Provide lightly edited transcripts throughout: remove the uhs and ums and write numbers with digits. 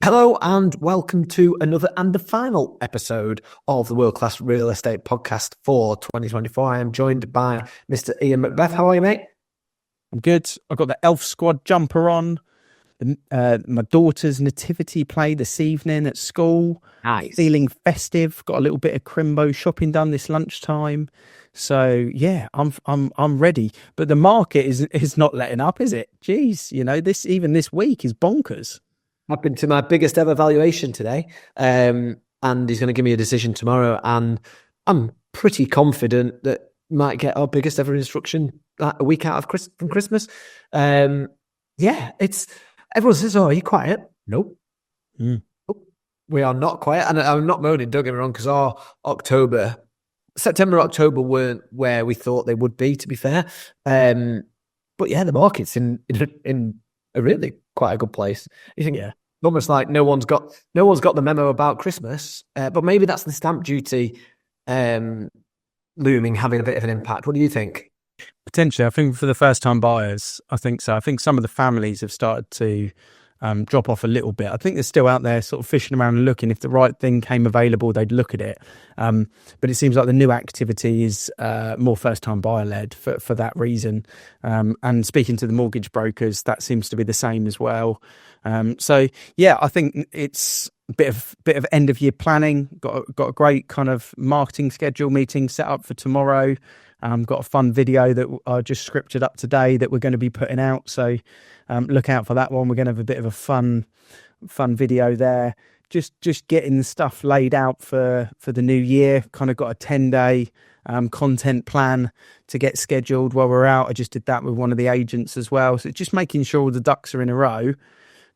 Hello and welcome to another and the final episode of the World Class Real Estate Podcast for 2024. I am joined by Mr. Ian Macbeth. How are you, mate? I'm good. I've got the Elf Squad jumper on. My daughter's nativity play this evening at school. Nice. Feeling festive. Got a little bit of Crimbo shopping done this lunchtime. So yeah, I'm ready. But the market is not letting up, is it? Jeez, this week is bonkers. I've been to my biggest ever valuation today, and he's going to give me a decision tomorrow. And I'm pretty confident that we might get our biggest ever instruction a week out from Christmas. Everyone says, "Oh, are you quiet?" Nope. Nope. We are not quiet, and I'm not moaning. Don't get me wrong, because our September, October weren't where we thought they would be. To be fair, but yeah, the market's in a really quite a good place. You think, almost like no one's got the memo about Christmas, but maybe that's the stamp duty looming, having a bit of an impact. What do you think? Potentially, I think for the first-time buyers, I think so. I think some of the families have started to drop off a little bit. I think they're still out there sort of fishing around and looking. If the right thing came available, they'd look at it. But it seems like the new activity is more first-time buyer-led for that reason. And speaking to the mortgage brokers, that seems to be the same as well. So yeah, I think it's a bit of end-of-year planning. Got a great kind of marketing schedule meeting set up for tomorrow. Got a fun video that I just scripted up today that we're going to be putting out. So look out for that one. We're going to have a bit of a fun video there. Just getting the stuff laid out for the new year. Kind of got a 10-day content plan to get scheduled while we're out. I just did that with one of the agents as well. So just making sure all the ducks are in a row.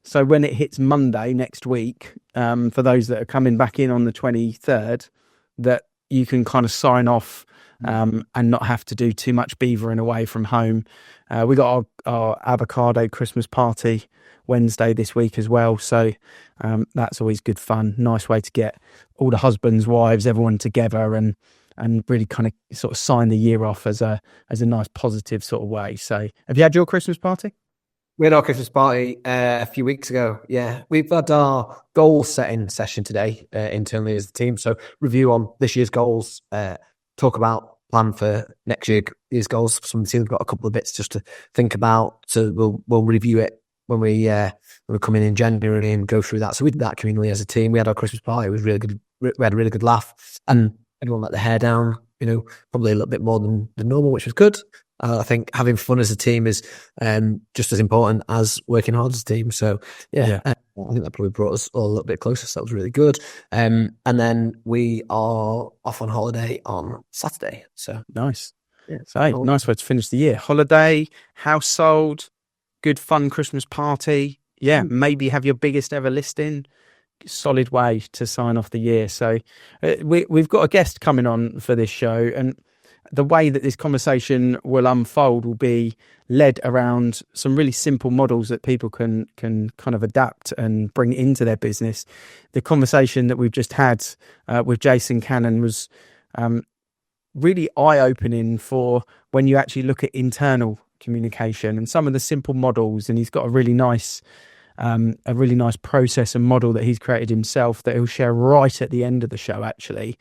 So when it hits Monday next week, for those that are coming back in on the 23rd, that you can kind of sign off and not have to do too much beavering away from home. We got our avocado Christmas party Wednesday this week as well. So that's always good fun. Nice way to get all the husbands, wives, everyone together and really kind of sort of sign the year off as a nice positive sort of way. So have you had your Christmas party? We had our Christmas party a few weeks ago. Yeah, we've had our goal setting session today internally as the team. So review on this year's goals, talk about plan for next year's goals. Some of the team have got a couple of bits just to think about. So we'll review it when we come in January and go through that. So we did that communally as a team. We had our Christmas party. It was really good. We had a really good laugh, and everyone let their hair down. Probably a little bit more than normal, which was good. I think having fun as a team is just as important as working hard as a team. So I think that probably brought us all a little bit closer. So that was really good. And then we are off on holiday on Saturday. So nice. Yeah, so nice way to finish the year. Holiday, household, good fun Christmas party. Yeah, maybe have your biggest ever listing. Solid way to sign off the year. So we've got a guest coming on for this show, and the way that this conversation will unfold will be led around some really simple models that people can kind of adapt and bring into their business. The conversation that we've just had with Jason Cannon was really eye-opening for when you actually look at internal communication and some of the simple models. And he's got a really nice process and model that he's created himself that he'll share right at the end of the show, actually,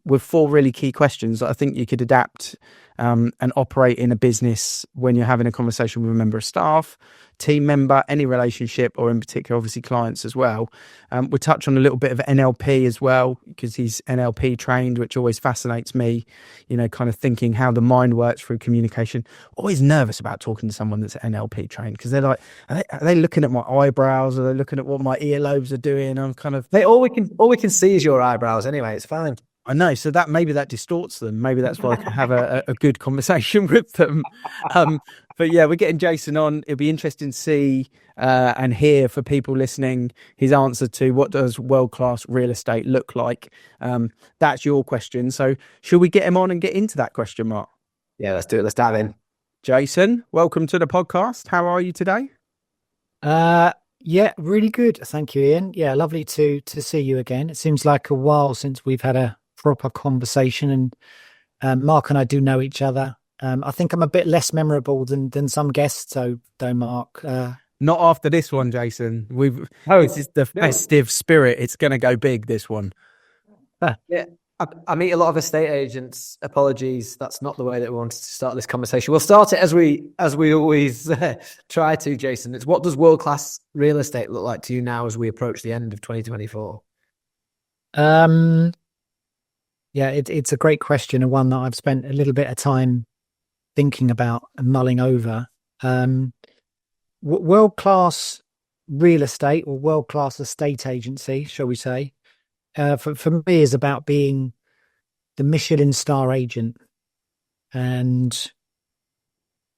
with 4 really key questions that I think you could adapt and operate in a business when you're having a conversation with a member of staff, team member, any relationship, or in particular, obviously, clients as well. We'll touch on a little bit of NLP as well, because he's NLP trained, which always fascinates me, kind of thinking how the mind works through communication. Always nervous about talking to someone that's NLP trained, because they're like, are they looking at my eyebrows? Are they looking at what my earlobes are doing? I'm kind of... all we can see is your eyebrows anyway. It's fine. I know, so that maybe that distorts them. Maybe that's why I can have a good conversation with them. But yeah, we're getting Jason on. It'll be interesting to see and hear for people listening his answer to what does world-class real estate look like. That's your question. So should we get him on and get into that question, Mark? Yeah, let's do it. Let's dive in. Jason, welcome to the podcast. How are you today? Yeah, really good. Thank you, Ian. Yeah, lovely to see you again. It seems like a while since we've had a proper conversation, and Mark and I do know each other. I think I'm a bit less memorable than some guests, so though, Mark, Not after this one, Jason. This is the festive spirit. It's going to go big, this one. Yeah. I meet a lot of estate agents. Apologies, that's not the way that we wanted to start this conversation. We'll start it as we always try to, Jason. It's, what does world-class real estate look like to you now as we approach the end of 2024? Yeah, it's a great question, and one that I've spent a little bit of time thinking about and mulling over. World-class real estate, or world-class estate agency, shall we say, for me is about being the Michelin star agent. And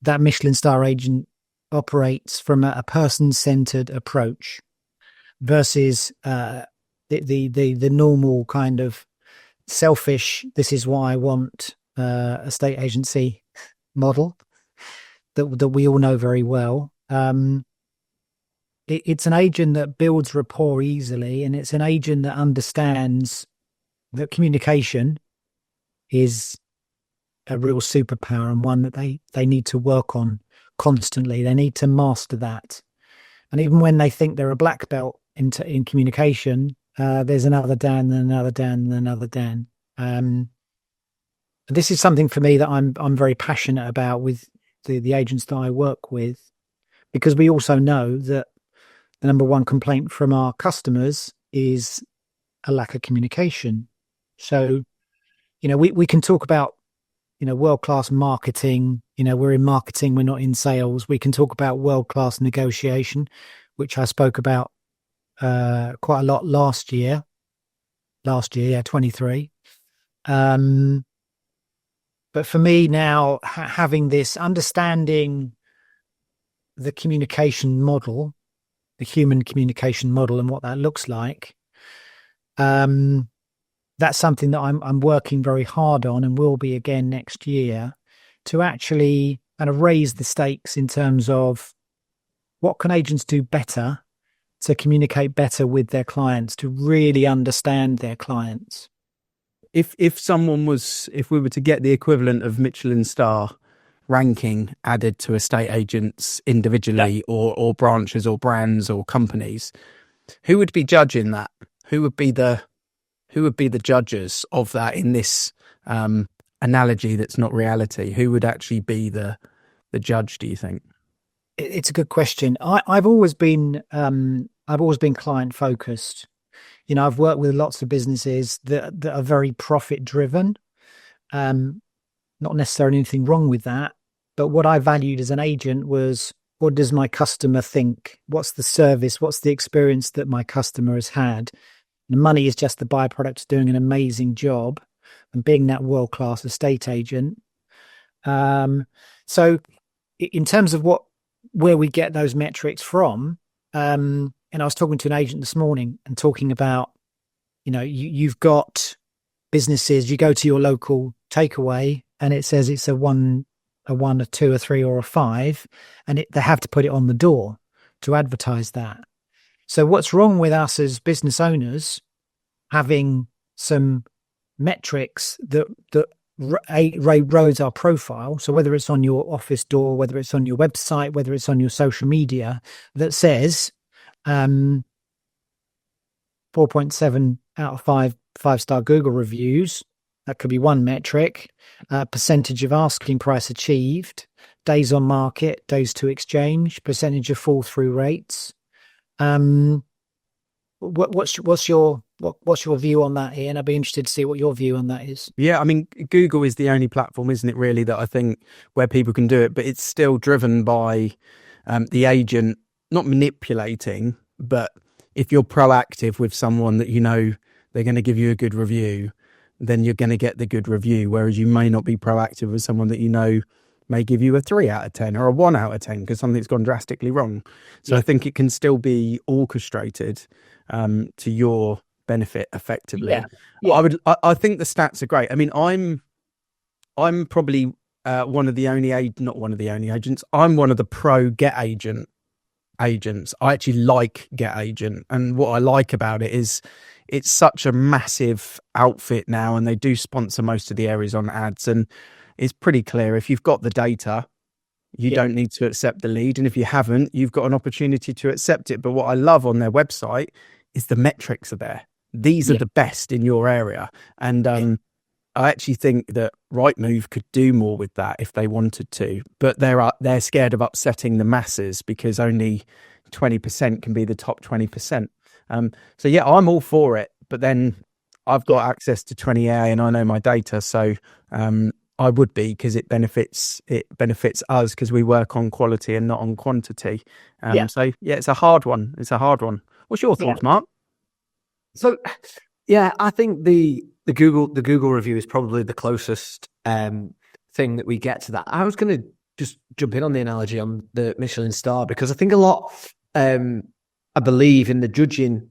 that Michelin star agent operates from a person-centered approach versus the normal kind of selfish, this is why I want estate agency model that we all know very well. It's an agent that builds rapport easily, and it's an agent that understands that communication is a real superpower, and one that they need to work on constantly. They need to master that. And even when they think they're a black belt in communication, there's another Dan, and another Dan, and another Dan. This is something for me that I'm very passionate about with the agents that I work with, because we also know that the number one complaint from our customers is a lack of communication. So, we can talk about, world-class marketing. We're in marketing, we're not in sales. We can talk about world-class negotiation, which I spoke about quite a lot last year, 23. But for me now, having this understanding the communication model, the human communication model, and what that looks like, that's something that I'm working very hard on, and will be again next year, to actually kind of raise the stakes in terms of what can agents do better to communicate better with their clients, to really understand their clients. If we were to get the equivalent of Michelin star ranking added to estate agents individually, or branches or brands or companies, who would be judging that? Who would be the judges of that in this analogy that's not reality? Who would actually be the judge, do you think? It's a good question. I've always been client focused. I've worked with lots of businesses that are very profit driven. Not necessarily anything wrong with that, but what I valued as an agent was, what does my customer think? What's the service? What's the experience that my customer has had? The money is just the byproduct of doing an amazing job and being that world-class estate agent. So in terms of where we get those metrics from, and I was talking to an agent this morning and talking about, you've got businesses, you go to your local takeaway and it says it's a 1, a 2, a 3, or a 5, and they have to put it on the door to advertise that. So what's wrong with us as business owners having some metrics that rose our profile? So whether it's on your office door, whether it's on your website, whether it's on your social media, that says 4.7 out of 5-star Google reviews. That could be one metric. Percentage of asking price achieved, days on market, days to exchange, percentage of fall through rates. What's your view on that, Ian? I'd be interested to see what your view on that is. Yeah, I mean, Google is the only platform, isn't it, really, that I think where people can do it, but it's still driven by the agent not manipulating, but if you're proactive with someone that they're going to give you a good review, then you're going to get the good review, whereas you may not be proactive with someone that may give you a 3 out of 10 or a 1 out of 10 because something's gone drastically wrong. So I think it can still be orchestrated to your benefit effectively. I think the stats are great. I mean, I'm probably one of the only agents. I'm one of the pro Get Agent agents. I actually like Get Agent, and what I like about it is it's such a massive outfit now, and they do sponsor most of the areas on ads, and it's pretty clear if you've got the data you don't need to accept the lead. And if you haven't, you've got an opportunity to accept it. But what I love on their website is the metrics are there. These are the best in your area. And I actually think that Rightmove could do more with that if they wanted to. But they're scared of upsetting the masses because only 20% can be the top 20%. So yeah, I'm all for it. But then I've got access to 20AI and I know my data. So I would be, because it benefits us because we work on quality and not on quantity. So yeah, it's a hard one. What's your thoughts, Mark? So yeah, I think the Google review is probably the closest thing that we get to that. I was going to just jump in on the analogy on the Michelin star, because I think a lot, I believe in the judging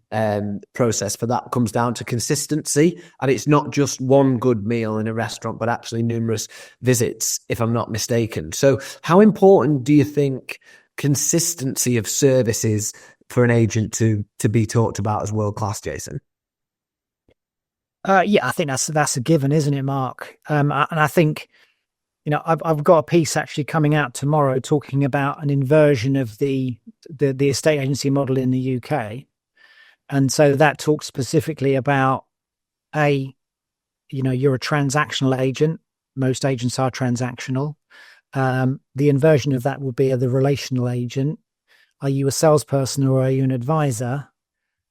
process for that comes down to consistency, and it's not just one good meal in a restaurant, but actually numerous visits, if I'm not mistaken. So how important do you think consistency of service is for an agent to be talked about as world-class, Jason? Yeah, I think that's a given, isn't it, Mark? And I think, I've got a piece actually coming out tomorrow talking about an inversion of the estate agency model in the UK. And so that talks specifically about you're a transactional agent. Most agents are transactional. The inversion of that would be the relational agent. Are you a salesperson or are you an advisor?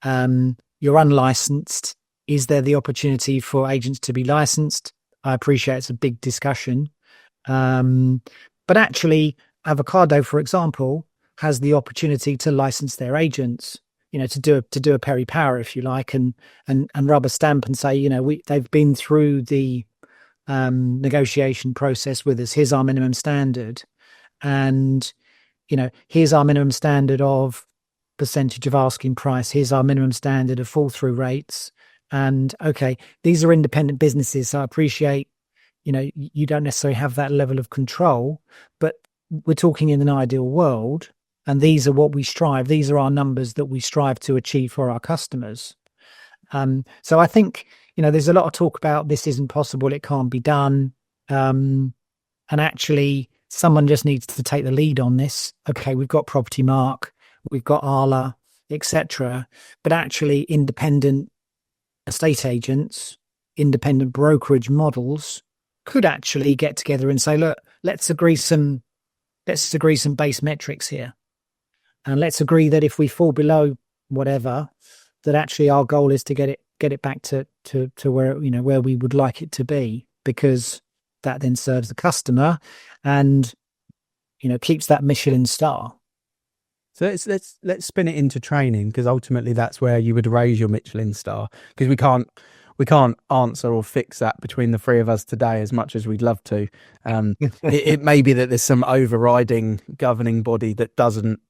You're unlicensed. Is there the opportunity for agents to be licensed? I appreciate it's a big discussion. But actually, Avocado, for example, has the opportunity to license their agents, to do a Perry Power, if you like, and rubber stamp and say, they've been through the negotiation process with us. Here's our minimum standard. And, here's our minimum standard of percentage of asking price. Here's our minimum standard of fall through rates. And okay, these are independent businesses. So I appreciate, you don't necessarily have that level of control, but we're talking in an ideal world. And these are what we strive. These are our numbers that we strive to achieve for our customers. So I think, there's a lot of talk about this isn't possible. It can't be done. And actually someone just needs to take the lead on this. Okay, we've got Property Mark, we've got Arla, etc. But actually independent estate agents, independent brokerage models could actually get together and say, look, let's agree some base metrics here. And let's agree that if we fall below whatever, that actually our goal is to get it back to where, where we would like it to be, because that then serves the customer and, keeps that Michelin star. So let's spin it into training, because ultimately that's where you would raise your Michelin star, because we can't answer or fix that between the three of us today as much as we'd love to. It may be that there's some overriding governing body that doesn't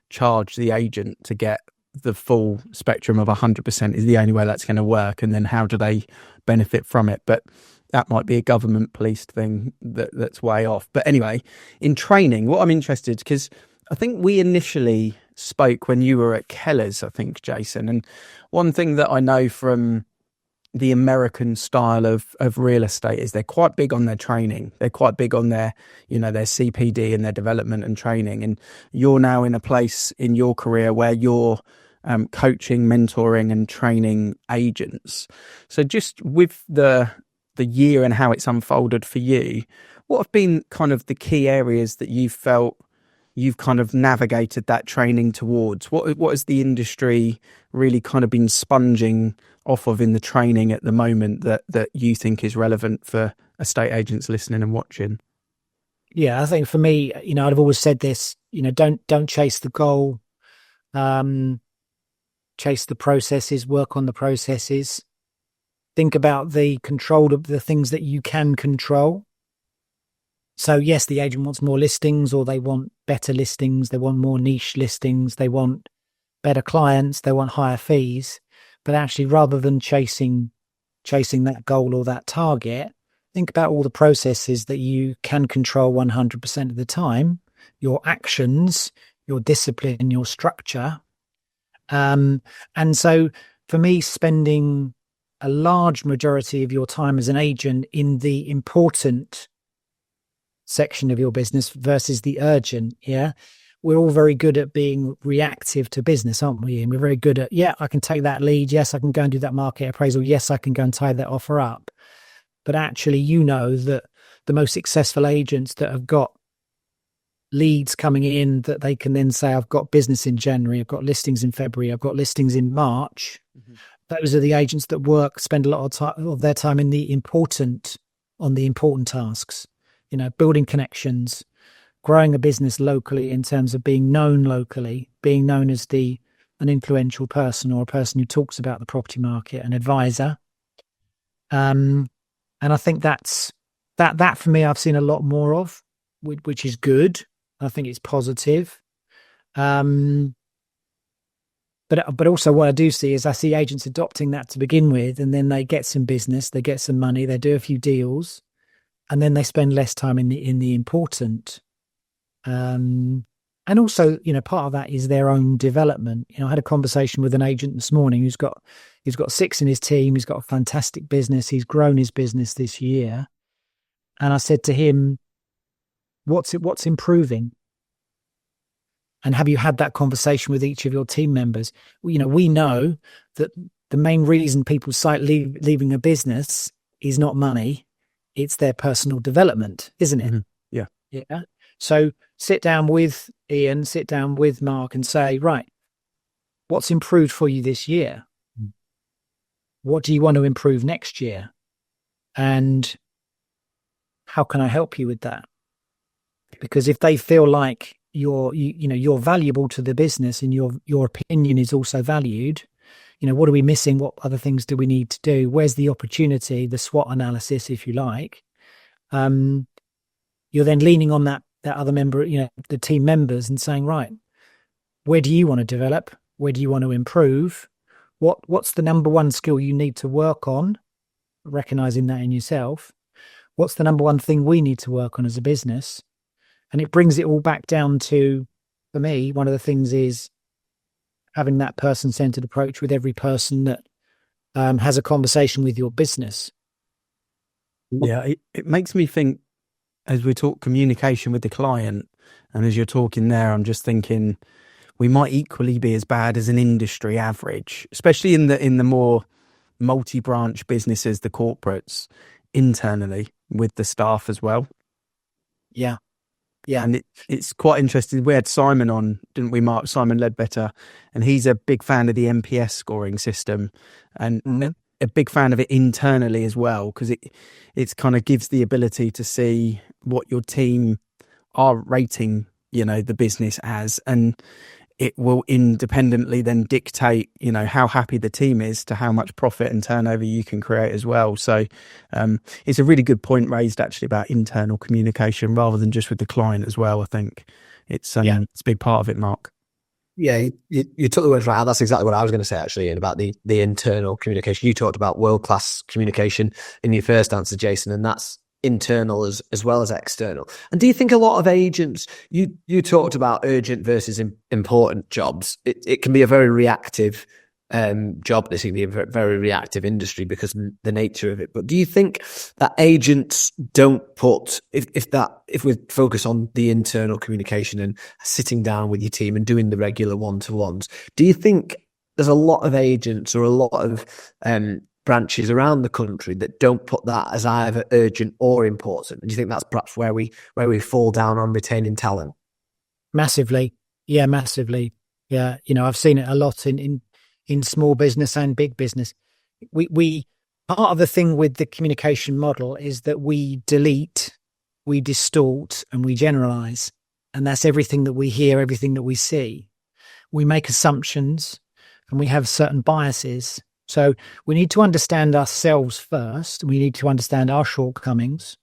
charge the agent to get the full spectrum of 100% is the only way that's going to work. And then how do they benefit from it? But that might be a government policed thing that's way off. But anyway, in training, what I'm interested, because I think we initially spoke when you were at Keller's, I think, Jason. And one thing that I know from the American style of real estate is they're quite big on their training. They're quite big on their, their CPD and their development and training. And you're now in a place in your career where you're coaching, mentoring and training agents. So just with the year and how it's unfolded for you, what have been kind of the key areas that you felt you've kind of navigated that training towards? What has the industry really kind of been sponging off of in the training at the moment that you think is relevant for estate agents listening and watching? Yeah, I think for me, I've always said this, don't chase the goal, chase the processes, work on the processes. Think about the control of the things that you can control. So yes, the agent wants more listings, or they want better listings. They want more niche listings. They want better clients. They want higher fees. But actually, rather than chasing that goal or that target, think about all the processes that you can control 100% of the time, your actions, your discipline, your structure. And so for me, spending a large majority of your time as an agent in the important section of your business versus the urgent. Yeah. We're all very good at being reactive to business, aren't we? And we're very good at, yeah, I can take that lead. Yes, I can go and do that market appraisal. Yes, I can go and tie that offer up. But actually, you know that the most successful agents that have got leads coming in that they can then say, I've got business in January, I've got listings in February, I've got listings in March. Mm-hmm. Those are the agents that spend a lot of time of their time on the important tasks, building connections, growing a business locally in terms of being known locally, being known as an influential person or a person who talks about the property market, an advisor. And I think that for me, I've seen a lot more of, which is good. I think it's positive. But also what I do see is I see agents adopting that to begin with, and then they get some business, they get some money, they do a few deals, and then they spend less time in the important. And also, part of that is their own development. I had a conversation with an agent this morning who's got 6 in his team. He's got a fantastic business. He's grown his business this year. And I said to him, what's improving? And have you had that conversation with each of your team members? We know that the main reason people cite leaving a business is not money. It's their personal development, isn't it? Mm-hmm. Yeah. Yeah. So sit down with Ian, sit down with Mark and say, right, what's improved for you this year? What do you want to improve next year? And how can I help you with that? Because if they feel like you're valuable to the business and your opinion is also valued, what are we missing? What other things do we need to do? Where's the opportunity, the SWOT analysis, if you like? You're then leaning on that other member, the team members, and saying, right, where do you want to develop? Where do you want to improve? What's the number one skill you need to work on? Recognizing that in yourself. What's the number one thing we need to work on as a business? And it brings it all back down to, for me, one of the things is having that person-centered approach with every person that has a conversation with your business. Yeah, it makes me think, as we talk communication with the client, and as you're talking there, I'm just thinking we might equally be as bad as an industry average, especially in the more multi-branch businesses, the corporates, internally with the staff as well. Yeah. Yeah. And it's quite interesting. We had Simon on, didn't we, Mark? Simon Ledbetter, and he's a big fan of the NPS scoring system and a big fan of it internally as well, because it kind of gives the ability to see what your team are rating, the business as, and it will independently then dictate, how happy the team is to how much profit and turnover you can create as well. So it's a really good point raised actually about internal communication rather than just with the client as well. I think it's a big part of it, Mark. Yeah, you took the words right out. That's exactly what I was going to say actually, and about the internal communication. You talked about world-class communication in your first answer, Jason, and that's internal as well as external. And do you think a lot of agents, you talked about urgent versus important jobs, it can be a very reactive job. This can be a very reactive industry because of the nature of it. But do you think that agents don't put, if we focus on the internal communication and sitting down with your team and doing the regular one-to-ones, do you think there's a lot of agents or a lot of branches around the country that don't put that as either urgent or important? And do you think that's perhaps where we fall down on retaining talent? Massively. Yeah, massively. Yeah. I've seen it a lot in small business and big business. We part of the thing with the communication model is that we delete, we distort, and we generalize. And that's everything that we hear, everything that we see. We make assumptions and we have certain biases. So we need to understand ourselves first. We need to understand our shortcomings.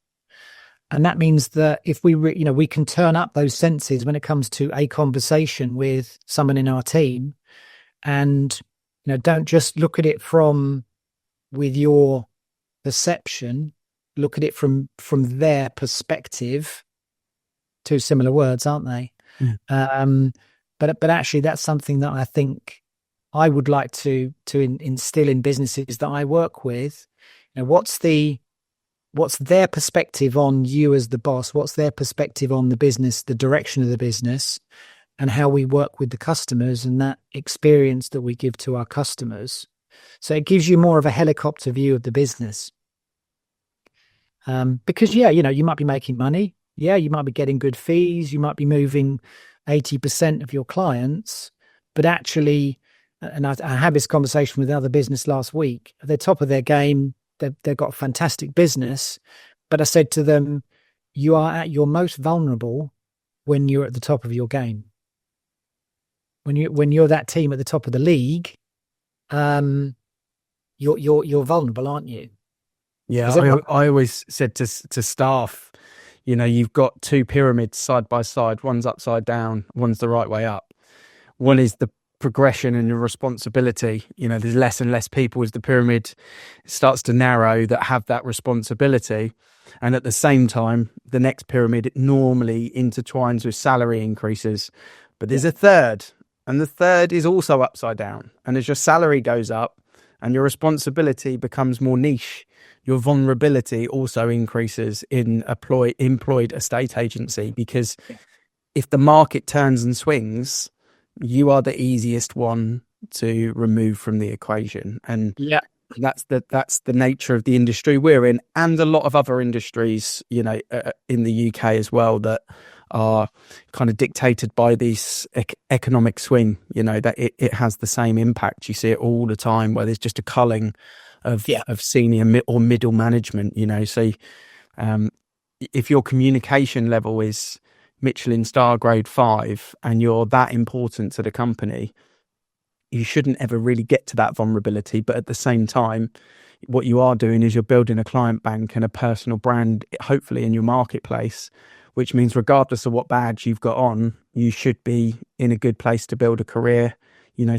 And that means that if we can turn up those senses when it comes to a conversation with someone in our team, and don't just look at it with your perception, look at it from their perspective. Two similar words, aren't they? Mm. But actually that's something that I think I would like to instill in businesses that I work with. What's the what's their perspective on you as the boss? What's their perspective on the business, the direction of the business, and how we work with the customers and that experience that we give to our customers? So it gives you more of a helicopter view of the business. Because, you might be making money. Yeah, you might be getting good fees. You might be moving 80% of your clients, but actually, and I had this conversation with another business last week, at the top of their game, they've got a fantastic business. But I said to them, you are at your most vulnerable when you're at the top of your game. When you're that team at the top of the league, you're vulnerable, aren't you? Yeah, I always said to staff, you've got two pyramids side by side. One's upside down, one's the right way up. One is the progression and your responsibility. There's less and less people as the pyramid starts to narrow that have that responsibility. And at the same time, the next pyramid, it normally intertwines with salary increases. But there's a third, and the third is also upside down. And as your salary goes up and your responsibility becomes more niche, your vulnerability also increases in employed estate agency, because if the market turns and swings, you are the easiest one to remove from the equation. And that's the nature of the industry we're in, and a lot of other industries, in the UK as well, that are kind of dictated by this economic swing, that it has the same impact. You see it all the time where there's just a culling of senior or middle management, so if your communication level is Michelin star grade 5 and you're that important to the company, you shouldn't ever really get to that vulnerability. But at the same time, what you are doing is you're building a client bank and a personal brand, hopefully in your marketplace, which means regardless of what badge you've got on, you should be in a good place to build a career,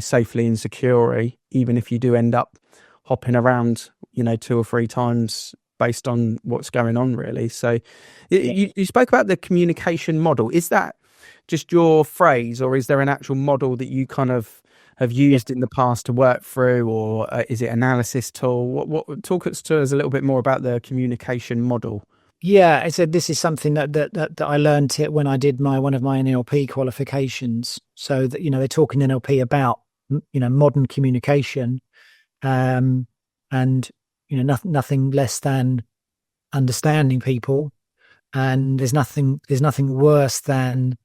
safely and securely, even if you do end up hopping around, 2 or 3 times based on what's going on, really. So you spoke about the communication model. Is that just your phrase, or is there an actual model that you kind of have used in the past to work through, or is it analysis tool? What talk us to us a little bit more about the communication model? Yeah, I said this is something that I learned when I did one of my NLP qualifications. So that they're talking NLP about modern communication, and nothing less than understanding people. And there's nothing worse than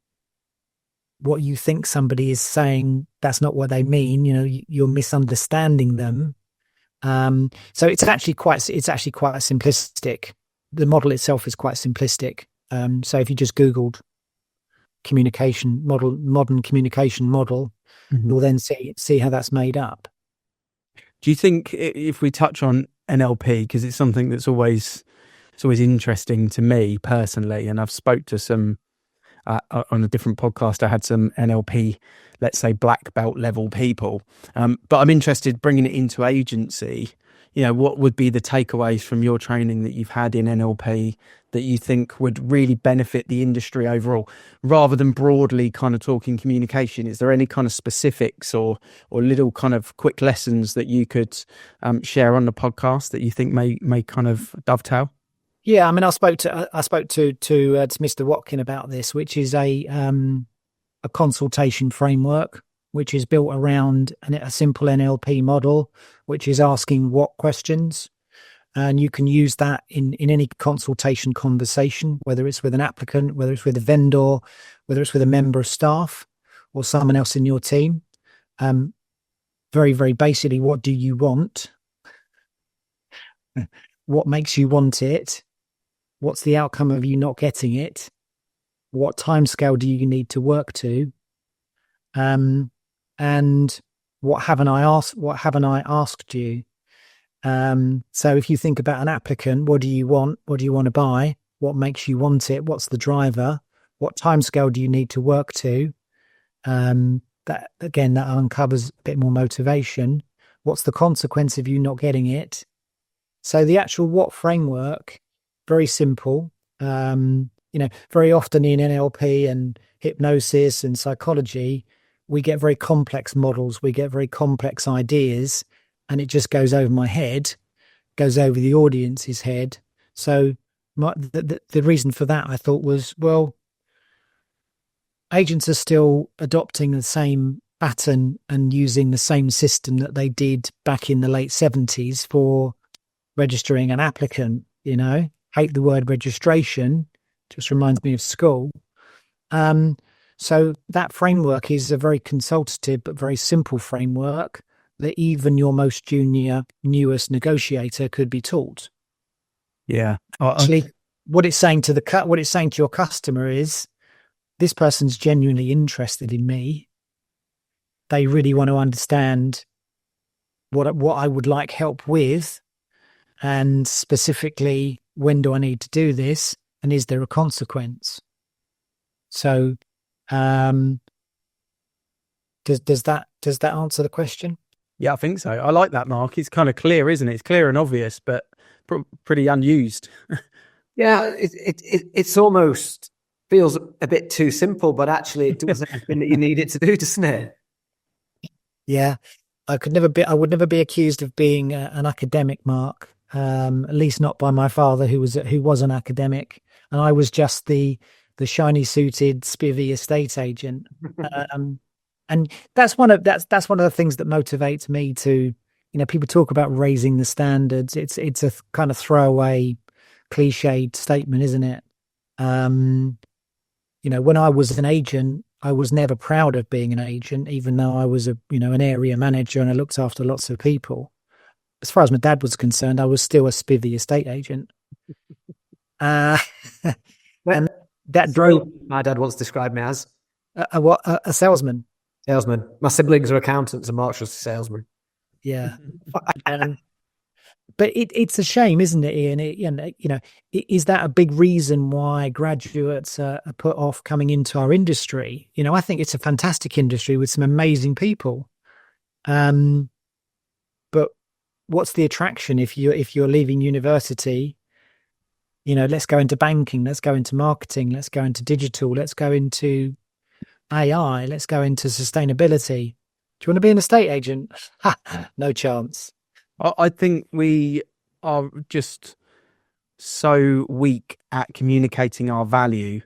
what you think somebody is saying. That's not what they mean. You're misunderstanding them. So it's actually quite simplistic. The model itself is quite simplistic. So if you just Googled communication model, modern communication model, you'll then see how that's made up. Do you think, if we touch on NLP, because it's something that's always interesting to me personally, and I've spoke to some on a different podcast, I had some NLP, let's say black belt level people, but I'm interested bringing it into agency. What would be the takeaways from your training that you've had in NLP that you think would really benefit the industry overall, rather than broadly kind of talking communication? Is there any kind of specifics or little kind of quick lessons that you could share on the podcast that you think may kind of dovetail? Yeah, I mean, I spoke to Mr. Watkin about this, which is a consultation framework, which is built around a simple NLP model, which is asking what questions. And you can use that in any consultation conversation, whether it's with an applicant, whether it's with a vendor, whether it's with a member of staff or someone else in your team. Very, very basically, what do you want? What makes you want it? What's the outcome of you not getting it? What timescale do you need to work to? And what haven't I asked? What haven't I asked you? So if you think about an applicant, what do you want? What do you want to buy? What makes you want it? What's the driver? What timescale do you need to work to? That uncovers a bit more motivation. What's the consequence of you not getting it? So the actual what framework, very simple. Very often in NLP and hypnosis and psychology, we get very complex models, we get very complex ideas, and it just goes over my head, goes over the audience's head. So the reason for that, I thought, was, well, agents are still adopting the same pattern and using the same system that they did back in the late 70s for registering an applicant. Hate the word registration, just reminds me of school. So that framework is a very consultative but very simple framework that even your most junior, newest negotiator could be taught. Yeah. Actually, what it's saying to your customer is, this person's genuinely interested in me. They really want to understand what I would like help with, and specifically, when do I need to do this, and is there a consequence? So, does that answer the question? Yeah, I think so. I like that, Mark. It's kind of clear, isn't it? It's clear and obvious, but pretty unused. Yeah, it's almost feels a bit too simple, but actually it does everything that you need it to do, doesn't it? Yeah, I would never be accused of being an academic, Mark. At least not by my father, who was an academic, and I was just the shiny suited, spivvy estate agent. And that's one of the things that motivates me to, people talk about raising the standards. It's a kind of throwaway, cliched statement, isn't it? When I was an agent, I was never proud of being an agent, even though I was an area manager and I looked after lots of people. As far as my dad was concerned, I was still a spivvy estate agent. And that drove. My dad once described me as a salesman. Salesman. My siblings are accountants and Mark's just a salesman. Yeah. But it's a shame, isn't it, Ian? Is that a big reason why graduates are put off coming into our industry? I think it's a fantastic industry with some amazing people. But what's the attraction if you're leaving university? Let's go into banking, let's go into marketing, let's go into digital, let's go into AI, let's go into sustainability. Do you want to be an estate agent? No chance. I think we are just so weak at communicating our value,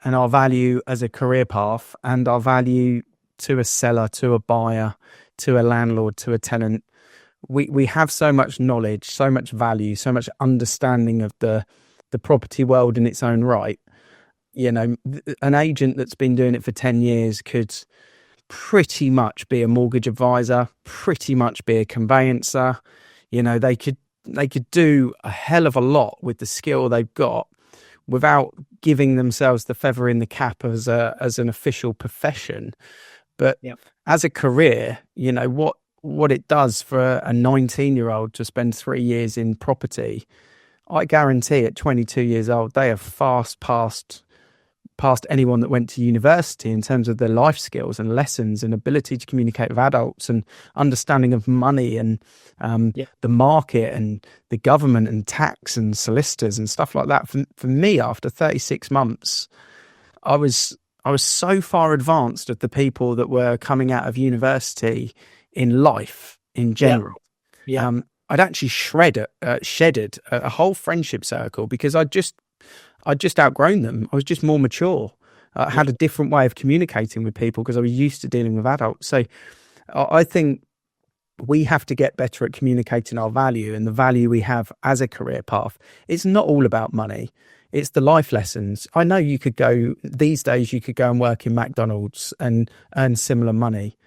and our value as a career path, and our value to a seller, to a buyer, to a landlord, to a tenant. We have so much knowledge, so much value, so much understanding of the property world in its own right. An agent that's been doing it for 10 years could pretty much be a mortgage advisor, pretty much be a conveyancer. They could do a hell of a lot with the skill they've got without giving themselves the feather in the cap as an official profession. But as a career, what it does for a 19-year-old to spend 3 years in property, I guarantee at 22 years old, they have fast past anyone that went to university in terms of their life skills and lessons and ability to communicate with adults and understanding of money and the market and the government and tax and solicitors and stuff like that. For me, after 36 months, I was so far advanced of the people that were coming out of university in life in general. I'd actually shedded a whole friendship circle because I'd just outgrown them. I was just more mature. I had a different way of communicating with people because I was used to dealing with adults. So I think we have to get better at communicating our value and the value we have as a career path. It's not all about money. It's the life lessons. I know these days you could go and work in McDonald's and earn similar money,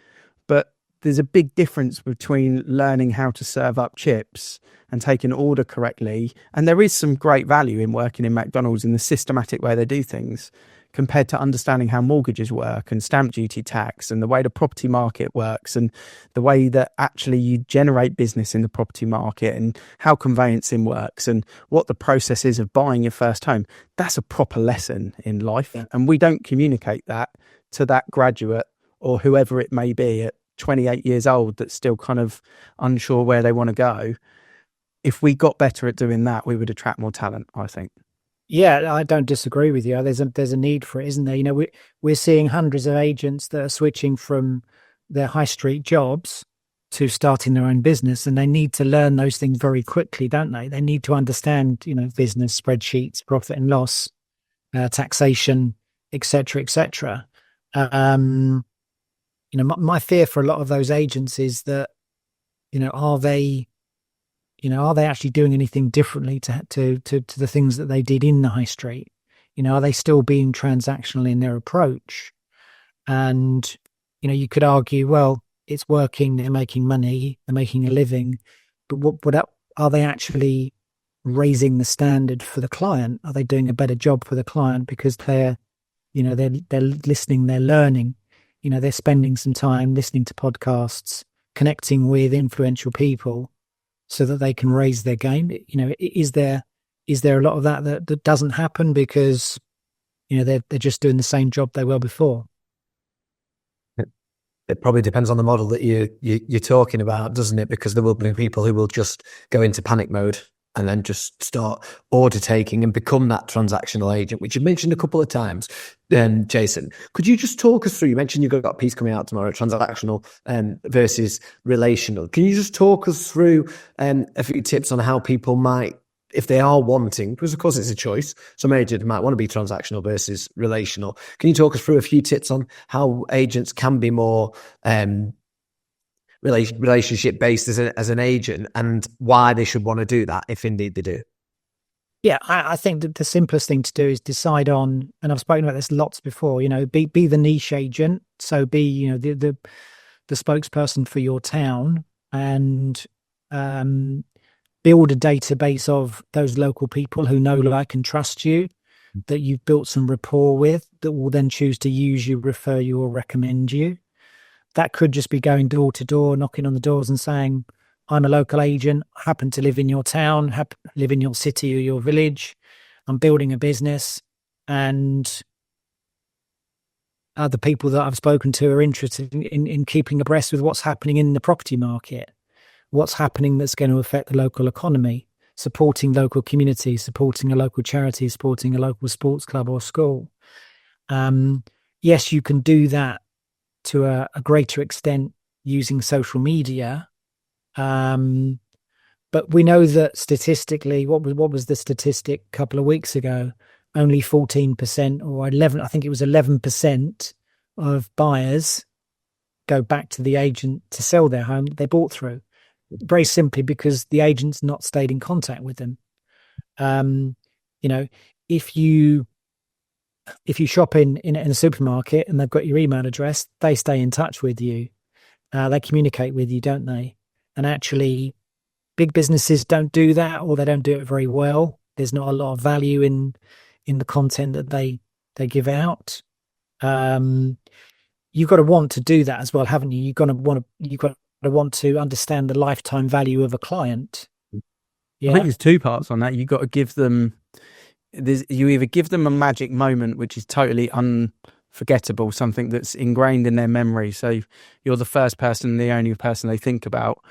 but there's a big difference between learning how to serve up chips and take an order correctly. And there is some great value in working in McDonald's in the systematic way they do things, compared to understanding how mortgages work and stamp duty tax and the way the property market works and the way that actually you generate business in the property market and how conveyancing works and what the process is of buying your first home. That's a proper lesson in life. Yeah. And we don't communicate that to that graduate or whoever it may be at 28 years old that's still kind of unsure where they want to go. If we got better at doing that, we would attract more talent, I think. Yeah, I don't disagree with you. There's a need for it, isn't there? We're seeing hundreds of agents that are switching from their high street jobs to starting their own business, and they need to learn those things very quickly, don't they? They need to understand, business spreadsheets, profit and loss, taxation, etc., etc. My fear for a lot of those agents is that, are they actually doing anything differently to the things that they did in the high street? Are they still being transactional in their approach? And, you could argue, well, it's working, they're making money, they're making a living, but what are they actually raising the standard for the client? Are they doing a better job for the client because they're listening, they're learning, they're spending some time listening to podcasts, connecting with influential people so that they can raise their game? Is there a lot of that doesn't happen because, they're just doing the same job they were before? It probably depends on the model that you're talking about, doesn't it? Because there will be people who will just go into panic mode and then just start order taking and become that transactional agent, which you mentioned a couple of times. Jason, could you just talk us through, you mentioned you've got a piece coming out tomorrow, transactional versus relational. Can you just talk us through a few tips on how people might, if they are wanting, because of course it's a choice, some agents might want to be transactional versus relational. Can you talk us through a few tips on how agents can be more relationship based as an agent, and why they should want to do that if indeed they do? Yeah, I think that the simplest thing to do is decide on, and I've spoken about this lots before, be the niche agent. So be, the spokesperson for your town, and build a database of those local people who know, like, and trust you, that you've built some rapport with, that will then choose to use you, refer you, or recommend you. That could just be going door to door, knocking on the doors and saying, I'm a local agent, happen to live in your town, live in your city or your village. I'm building a business, and other people that I've spoken to are interested in keeping abreast with what's happening in the property market, what's happening that's going to affect the local economy, supporting local communities, supporting a local charity, supporting a local sports club or school. Yes, you can do that to a greater extent using social media. But we know that statistically, what was the statistic a couple of weeks ago? Only 14% or 11% of buyers go back to the agent to sell their home that they bought through. Very simply because the agent's not stayed in contact with them. If you shop in a supermarket and they've got your email address, they stay in touch with you. They communicate with you, don't they? And actually, big businesses don't do that, or they don't do it very well. There's not a lot of value in the content that they give out. You've got to want to do that as well, haven't you? You've got to want to understand the lifetime value of a client. Yeah? I think there's two parts on that. You've got to give them. You either give them a magic moment, which is totally unforgettable, something that's ingrained in their memory. So you're the first person, the only person they think about,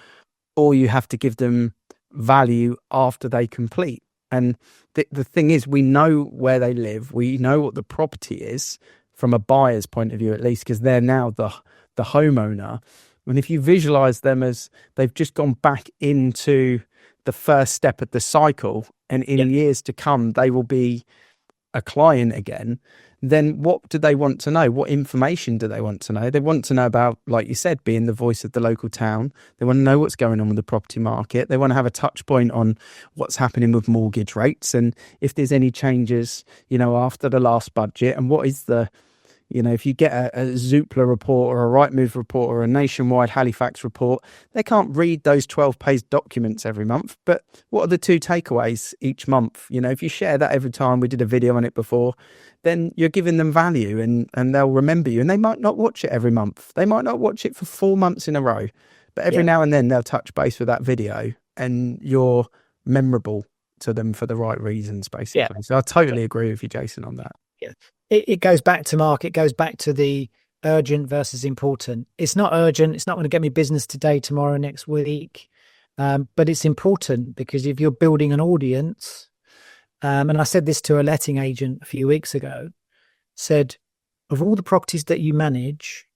or you have to give them value after they complete. And the thing is, we know where they live. We know what the property is from a buyer's point of view, at least, because they're now the homeowner. And if you visualize them as they've just gone back into the first step of the cycle, and in years to come, they will be a client again, then what do they want to know? What information do they want to know? They want to know about, like you said, being the voice of the local town. They want to know what's going on with the property market. They want to have a touch point on what's happening with mortgage rates, and if there's any changes, after the last budget, and what is the, if you get a Zoopla report or a Rightmove report or a nationwide Halifax report, they can't read those 12-page documents every month. But what are the two takeaways each month? If you share that every time, we did a video on it before, then you're giving them value, and they'll remember you. And they might not watch it every month. They might not watch it for 4 months in a row. But every now and then they'll touch base with that video, and you're memorable to them for the right reasons, basically. Yeah. So I totally agree with you, Jason, on that. Yeah. It goes back to Mark. It goes back to the urgent versus important. It's not urgent. It's not going to get me business today, tomorrow, next week. But it's important because if you're building an audience, and I said this to a letting agent a few weeks ago, said, of all the properties that you manage,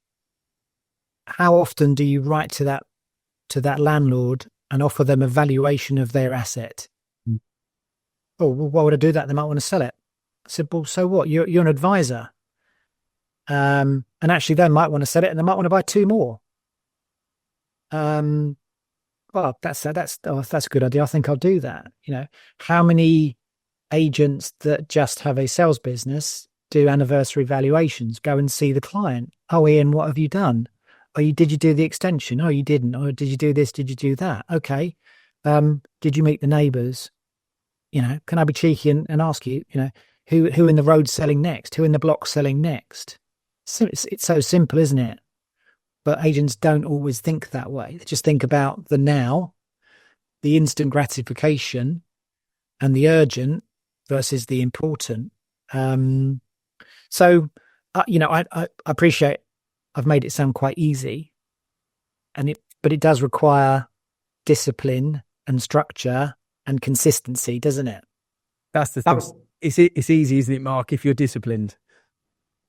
how often do you write to that to that landlord and offer them a valuation of their asset. Mm. Oh, well, why would I do that? They might want to sell it. I said, well, so what? You're an advisor. And actually they might want to sell it and they might want to buy 2 more. Well, that's a good idea. I think I'll do that. How many agents that just have a sales business do anniversary valuations, go and see the client? Oh, Ian, what have you done? Oh, did you do the extension? Oh, you didn't. Oh, did you do this? Did you do that? Okay. Did you meet the neighbours? Can I be cheeky and ask you, who in the road selling next? Who in the block selling next? So it's so simple, isn't it? But agents don't always think that way. They just think about the now, the instant gratification, and the urgent versus the important. So, I appreciate I've made it sound quite easy, but it does require discipline and structure and consistency, doesn't it? That's the thing. It's easy, isn't it, Mark? If you're disciplined.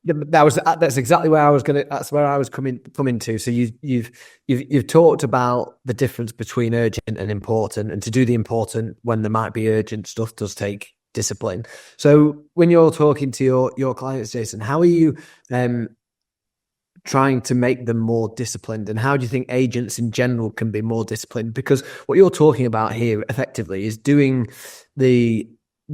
That's exactly where I was that's where I was coming to. So you've talked about the difference between urgent and important, and to do the important when there might be urgent stuff does take discipline. So when you're talking to your clients, Jason, how are you trying to make them more disciplined, and how do you think agents in general can be more disciplined? Because what you're talking about here effectively is doing the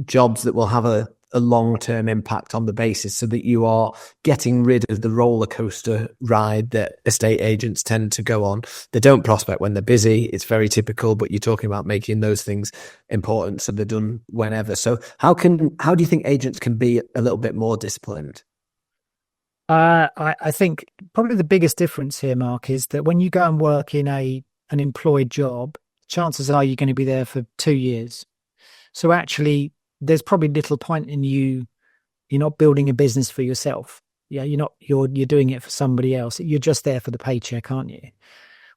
jobs that will have a long-term impact on the basis, so that you are getting rid of the roller coaster ride that estate agents tend to go on. They don't prospect when they're busy. It's very typical, but you're talking about making those things important so they're done whenever. So how do you think agents can be a little bit more disciplined? I think probably the biggest difference here, Mark, is that when you go and work in an employed job, chances are you're going to be there for 2 years. So actually, there's probably little point in you're not building a business for yourself. Yeah, you're doing it for somebody else. You're just there for the paycheck, aren't you?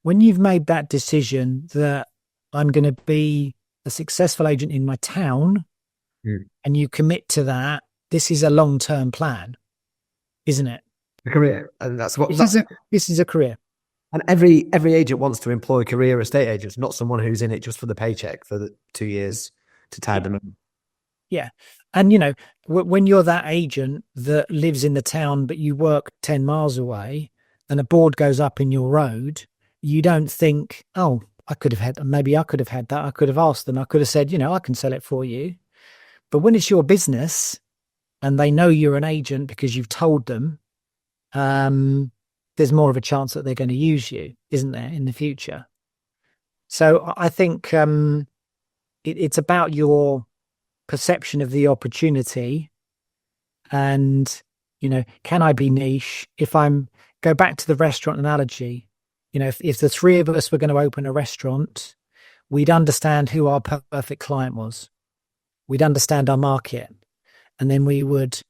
When you've made that decision that I'm going to be a successful agent in my town, and you commit to that, this is a long-term plan, isn't it? A career, and that's what this is a career. And every agent wants to employ career estate agents, not someone who's in it just for the paycheck for the 2 years to tie them in. Yeah. And, when you're that agent that lives in the town, but you work 10 miles away and a board goes up in your road, you don't think, oh, maybe I could have had that. I could have asked them. I could have said, I can sell it for you. But when it's your business and they know you're an agent because you've told them, there's more of a chance that they're going to use you, isn't there, in the future? So I think it's about your perception of the opportunity, and can I be niche? Go back to the restaurant analogy, if the 3 of us were going to open a restaurant, we'd understand who our perfect client was, we'd understand our market, and then we would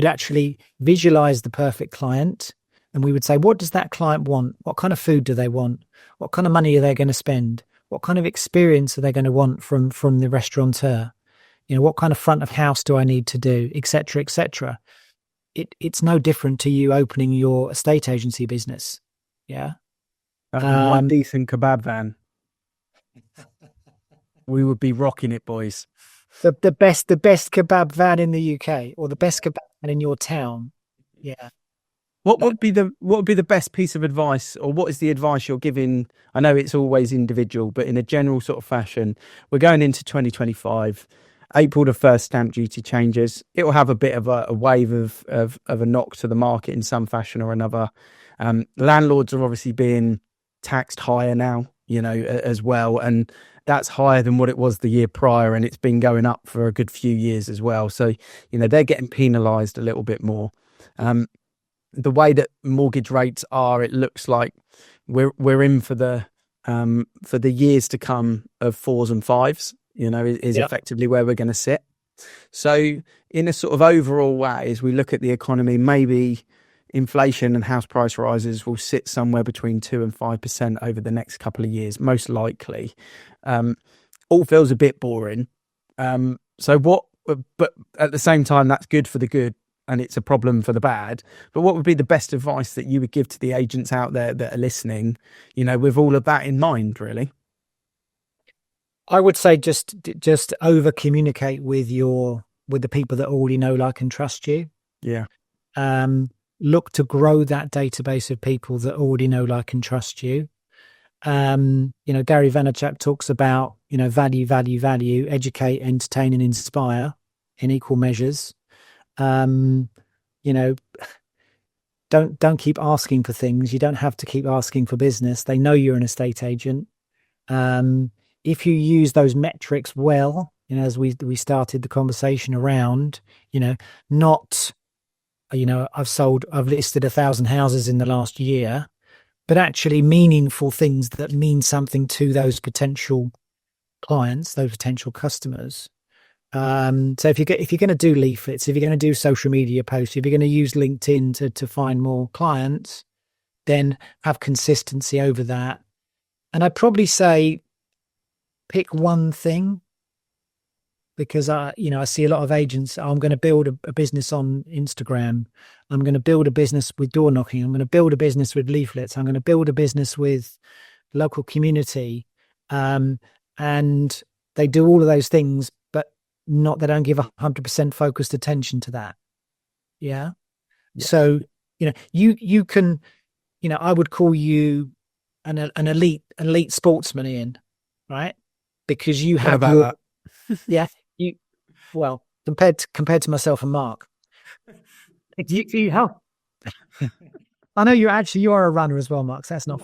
actually visualize the perfect client, and we would say, what does that client want? What kind of food do they want? What kind of money are they going to spend? What kind of experience are they going to want from the restaurateur? What kind of front of house do I need to do, et cetera, et cetera. It's no different to you opening your estate agency business. Yeah. One decent kebab van. We would be rocking it, boys. The best kebab van in the UK, or the best kebab van in your town. Yeah. What would be the best piece of advice, or what is the advice you're giving? I know it's always individual, but in a general sort of fashion, we're going into 2025. April the 1st stamp duty changes. It will have a bit of a wave of a knock to the market in some fashion or another. Landlords are obviously being taxed higher now, as well, and that's higher than what it was the year prior, and it's been going up for a good few years as well. So they're getting penalised a little bit more. The way that mortgage rates are, it looks like we're in for the years to come of 4s and 5s. Is effectively where we're going to sit. So in a sort of overall way, as we look at the economy, maybe inflation and house price rises will sit somewhere between 2 and 5% over the next couple of years, most likely. All feels a bit boring. But at the same time, that's good for the good. and it's a problem for the bad. But what would be the best advice that you would give to the agents out there that are listening, with all of that in mind, really? I would say just over communicate with the people that already know, like, and trust you. Yeah. Look to grow that database of people that already know, like, and trust you. Gary Vaynerchuk talks about, value, educate, entertain, and inspire in equal measures. Don't keep asking for things. You don't have to keep asking for business. They know you're an estate agent. If you use those metrics well, as we started the conversation around, not, I've listed 1,000 houses in the last year, but actually meaningful things that mean something to those potential clients, those potential customers. So if you're going to do leaflets, if you're going to do social media posts, if you're going to use LinkedIn to find more clients, then have consistency over that. And I'd probably say pick one thing, because I see a lot of agents. I'm going to build a business on Instagram. I'm going to build a business with door knocking. I'm going to build a business with leaflets. I'm going to build a business with local community. And they do all of those things, but they don't give 100% focused attention to that. Yeah. So, you can, I would call you an elite sportsman, Ian, right? Because you have yeah, compared to myself and Mark, you help. I know you are a runner as well, Mark. So that's not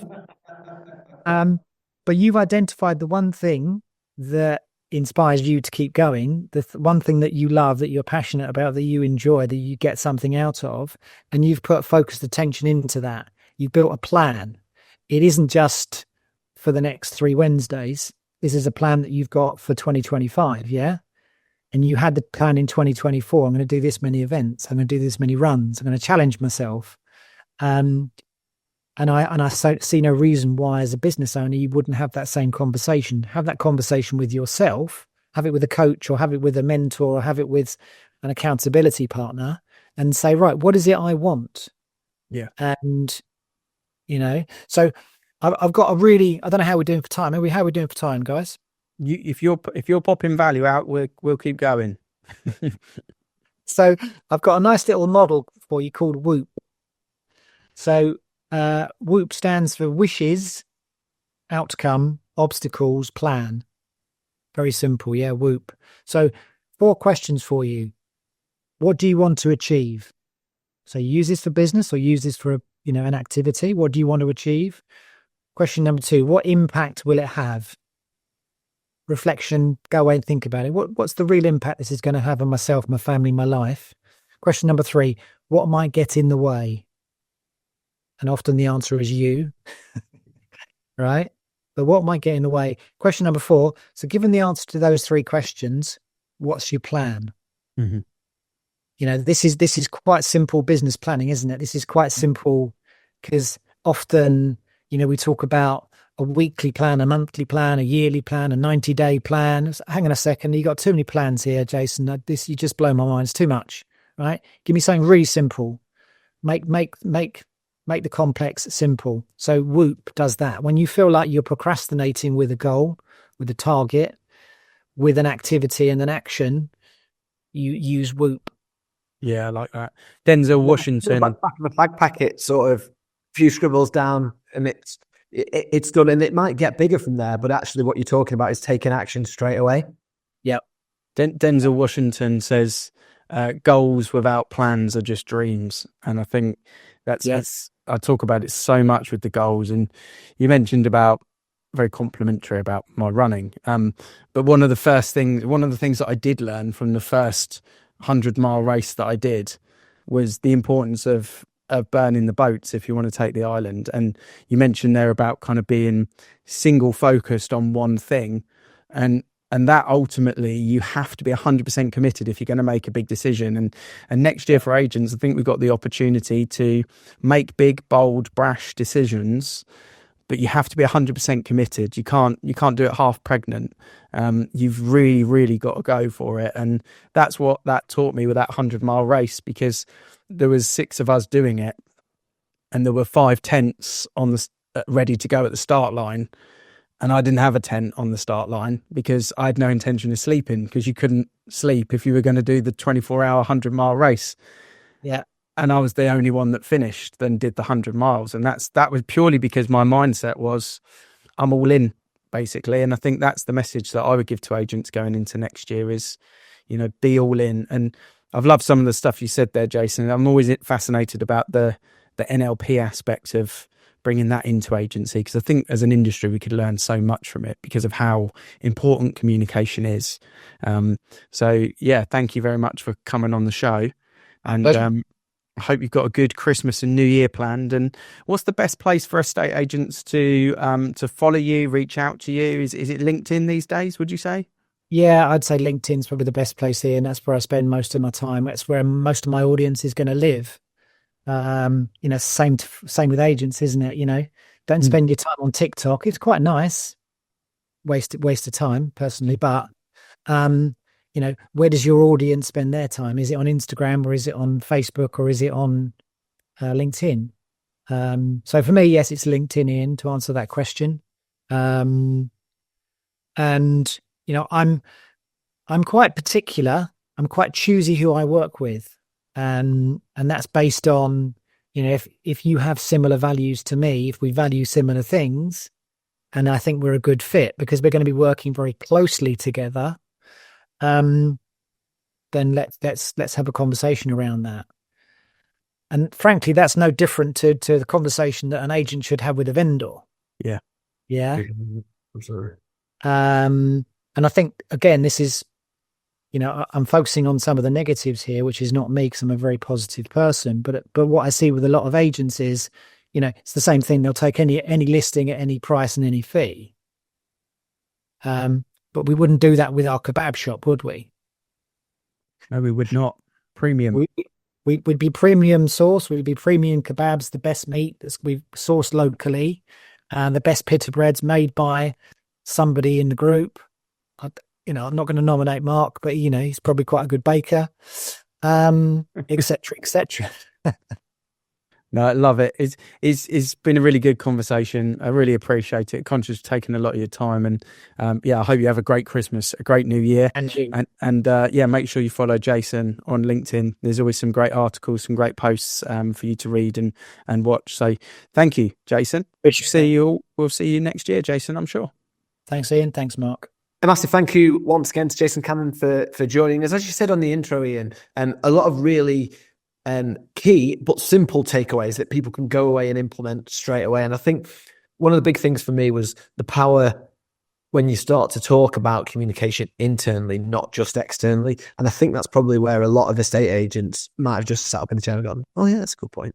but you've identified the one thing that inspires you to keep going, the one thing that you love, that you're passionate about, that you enjoy, that you get something out of, and you've put focused attention into that. You've built a plan. It isn't just for the next 3 Wednesdays. This is a plan that you've got for 2025, yeah? And you had the plan in 2024. I'm going to do this many events. I'm going to do this many runs. I'm going to challenge myself. And I see no reason why, as a business owner, you wouldn't have that same conversation. Have that conversation with yourself, have it with a coach, or have it with a mentor, or have it with an accountability partner, and say, right, what is it I want? Yeah. And, so I've got I don't know how we're doing for time. How are we doing for time, guys? If you're popping value out, we'll keep going. So I've got a nice little model for you called WOOP. So WOOP stands for wishes, outcome, obstacles, plan. Very simple, yeah, WOOP. So 4 questions for you. What do you want to achieve? So you use this for business, or use this for an activity. What do you want to achieve? Question number 2, what impact will it have? Reflection, go away and think about it. What's the real impact this is going to have on myself, my family, my life? Question number 3, what might get in the way? And often the answer is you, right? But what might get in the way? Question number 4, so given the answer to those 3 questions, what's your plan? Mm-hmm. This is quite simple business planning, isn't it? This is quite simple, because often, we talk about a weekly plan, a monthly plan, a yearly plan, a 90-day plan. Hang on a second. You got too many plans here, Jason. You just blow my mind. It's too much, right? Give me something really simple. Make the complex simple. So WOOP does that. When you feel like you're procrastinating with a goal, with a target, with an activity and an action, you use WOOP. Yeah, I like that. Denzel Washington. Back of a flag packet, sort of few scribbles down, and it's done, and it might get bigger from there, but actually what you're talking about is taking action straight away. Yep. Denzel Washington says goals without plans are just dreams, and I think that's I talk about it so much with the goals. And you mentioned about, very complimentary about my running, but one of the things that I did learn from the first 100-mile race that I did was the importance of burning the boats if you want to take the island. And you mentioned there about kind of being single focused on one thing, and that ultimately you have to be 100% committed if you're going to make a big decision. And next year for agents, I think we've got the opportunity to make big, bold, brash decisions, but you have to be 100% committed. You can't do it half pregnant. You've really, really got to go for it. And that's what that taught me with that 100-mile race, because there was 6 of us doing it, and there were 5 tents on the ready to go at the start line. And I didn't have a tent on the start line because I had no intention of sleeping, because you couldn't sleep if you were going to do the 24-hour 100-mile race. Yeah. And I was the only one that finished, then did the 100 miles. And that was purely because my mindset was, I'm all in, basically. And I think that's the message that I would give to agents going into next year is, be all in. And I've loved some of the stuff you said there, Jason. I'm always fascinated about the NLP aspect of bringing that into agency, because I think as an industry, we could learn so much from it because of how important communication is. So yeah, thank you very much for coming on the show. And I hope you've got a good Christmas and New Year planned. And what's the best place for estate agents to follow you, reach out to you? Is it LinkedIn these days, would you say? Yeah, I'd say LinkedIn's probably the best place here, and that's where I spend most of my time. That's where most of my audience is going to live. Same with agents, isn't it? Don't spend your time on TikTok. It's quite nice. Waste of time, personally, but where does your audience spend their time? Is it on Instagram, or is it on Facebook, or is it on LinkedIn? So for me, yes, it's LinkedIn, Ian, to answer that question. And I'm quite particular. I'm quite choosy who I work with, and that's based on if you have similar values to me, if we value similar things, and I think we're a good fit because we're going to be working very closely together. Then let's have a conversation around that. And frankly, that's no different to the conversation that an agent should have with a vendor. Yeah. Yeah. I'm sorry. And I think, again, this is, I'm focusing on some of the negatives here, which is not me because I'm a very positive person. But what I see with a lot of agents is, it's the same thing. They'll take any listing at any price and any fee. But we wouldn't do that with our kebab shop, would we? No, we would not. Premium. We'd be premium sauce. We'd be premium kebabs, the best meat that we've sourced locally, and the best pita breads made by somebody in the group. I'm not going to nominate Mark, but he's probably quite a good baker, et cetera, et cetera. No, I love it. It's been a really good conversation. I really appreciate it. Conscious of taking a lot of your time, and I hope you have a great Christmas, a great New Year, and you. And make sure you follow Jason on LinkedIn. There's always some great articles, some great posts for you to read and watch. So thank you, Jason. We'll see you next year, Jason, I'm sure. Thanks, Ian. Thanks, Mark. A massive thank you once again to Jason Cannon for joining us. As you said on the intro, Ian, a lot of really key but simple takeaways that people can go away and implement straight away. And I think one of the big things for me was the power when you start to talk about communication internally, not just externally. And I think that's probably where a lot of estate agents might have just sat up in the chair and gone, oh yeah, that's a good point.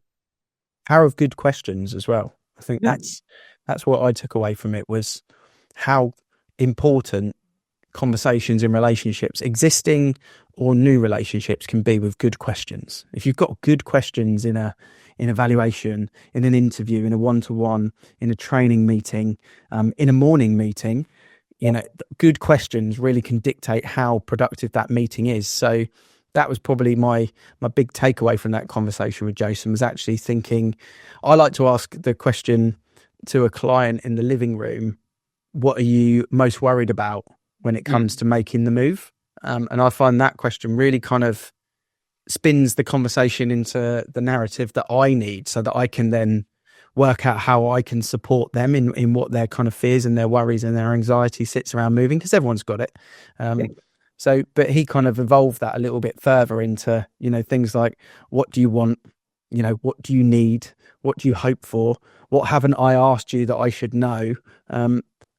Power of good questions as well. I think that's what I took away from it, was how important conversations in relationships, existing or new relationships, can be with good questions. If you've got good questions in a valuation, in an interview, in a one-to-one, in a training meeting, in a morning meeting, good questions really can dictate how productive that meeting is. So that was probably my big takeaway from that conversation with Jason, was actually thinking, I like to ask the question to a client in the living room, what are you most worried about when it comes to making the move? And I find that question really kind of spins the conversation into the narrative that I need, so that I can then work out how I can support them in what their kind of fears and their worries and their anxiety sits around moving, because everyone's got it. So, but he kind of evolved that a little bit further into, things like, what do you want? What do you need? What do you hope for? What haven't I asked you that I should know?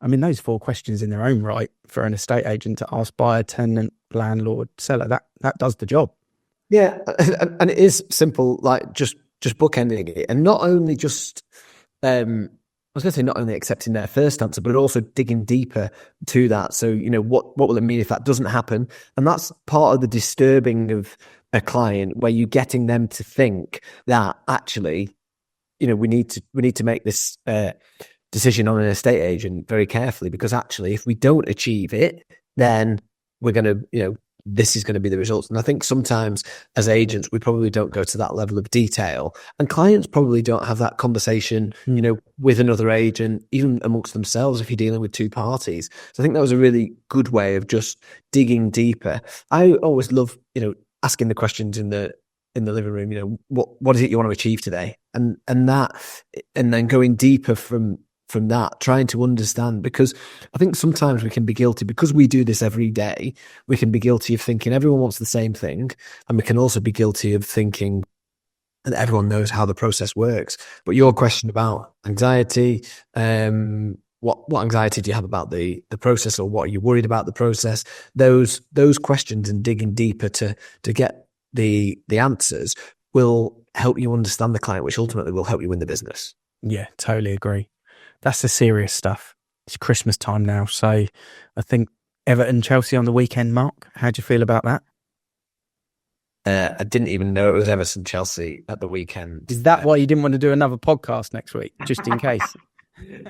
Those 4 questions in their own right for an estate agent to ask buyer, tenant, landlord, seller, that does the job. Yeah, and it is simple, like just bookending it, and not only just, I was going to say not only accepting their first answer, but also digging deeper to that. So, what will it mean if that doesn't happen? And that's part of the disturbing of a client, where you're getting them to think that actually, we need to make this decision on an estate agent very carefully, because actually, if we don't achieve it, then we're going to, this is going to be the results. And I think sometimes as agents, we probably don't go to that level of detail, and clients probably don't have that conversation, with another agent, even amongst themselves, if you're dealing with two parties. So I think that was a really good way of just digging deeper. I always love, asking the questions in the living room, what is it you want to achieve today? And then going deeper from that, trying to understand, because I think sometimes we can be guilty, because we do this every day, we can be guilty of thinking everyone wants the same thing. And we can also be guilty of thinking that everyone knows how the process works. But your question about anxiety, what anxiety do you have about the process, or what are you worried about the process? Those questions and digging deeper to get the answers will help you understand the client, which ultimately will help you win the business. Yeah, totally agree. That's the serious stuff. It's Christmas time now, so I think Everton, Chelsea on the weekend, Mark. How do you feel about that? I didn't even know it was Everton, Chelsea at the weekend. Is that why you didn't want to do another podcast next week, just in case?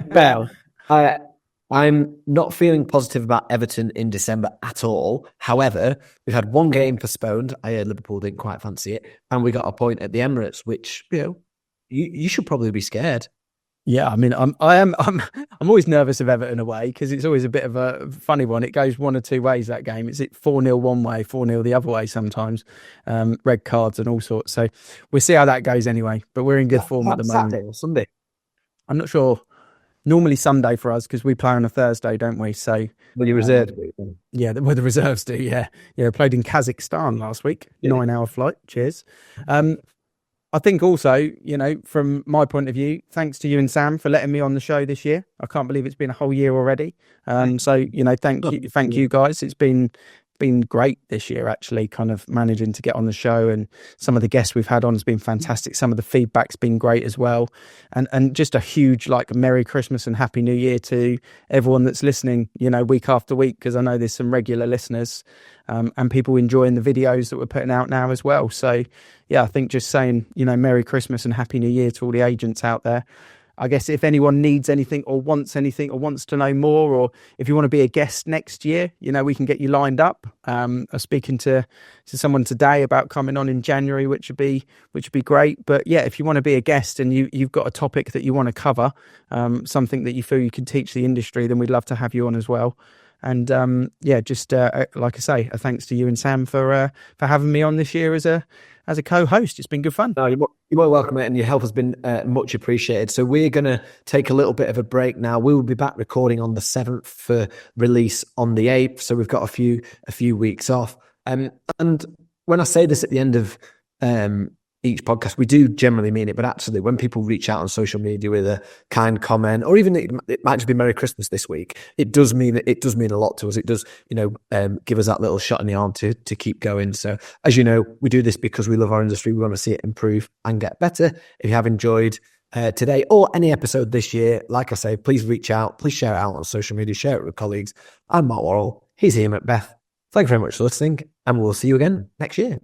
Well, I'm not feeling positive about Everton in December at all. However, we've had one game postponed. I heard Liverpool didn't quite fancy it, and we got a point at the Emirates, which you should probably be scared. Yeah, I mean, I'm always nervous of Everton away, because it's always a bit of a funny one. It goes one or two ways, that game. It's 4-0 one way, 4-0 the other way sometimes, red cards and all sorts. So we'll see how that goes anyway. But we're in good form at the moment. Saturday or Sunday? I'm not sure. Normally Sunday for us, because we play on a Thursday, don't we? So Well, you reserved. Yeah, the reserves do. Yeah, played in Kazakhstan last week. Yeah. 9-hour flight. Cheers. I think also, from my point of view, thanks to you and Sam for letting me on the show this year. I can't believe it's been a whole year already. So, thank you guys. It's been great this year, actually, kind of managing to get on the show, and some of the guests we've had on has been fantastic. Some of the feedback's been great as well. And just a huge Merry Christmas and Happy New Year to everyone that's listening, week after week, because I know there's some regular listeners, and people enjoying the videos that we're putting out now as well. So yeah, I think just saying, Merry Christmas and Happy New Year to all the agents out there. I guess if anyone needs anything or wants to know more, or if you want to be a guest next year, we can get you lined up. I'm speaking to someone today about coming on in January, which would be great. But yeah, if you want to be a guest and you've got a topic that you want to cover, something that you feel you can teach the industry, then we'd love to have you on as well. And just like I say, a thanks to you and Sam for having me on this year as a co-host. It's been good fun. No, you're more welcome, mate, and your help has been much appreciated. So we're going to take a little bit of a break now. We will be back recording on the 7th for release on the 8th. So we've got a few weeks off. And when I say this at the end of each podcast, we do generally mean it, but actually when people reach out on social media with a kind comment, or even it might just be Merry Christmas this week, it does mean a lot to us. It does, give us that little shot in the arm to keep going. So as you know, we do this because we love our industry. We want to see it improve and get better. If you have enjoyed today or any episode this year, like I say, please reach out, please share it out on social media, share it with colleagues. I'm Mark Worrell. He's Ian Macbeth. Thank you very much for listening, and we'll see you again next year.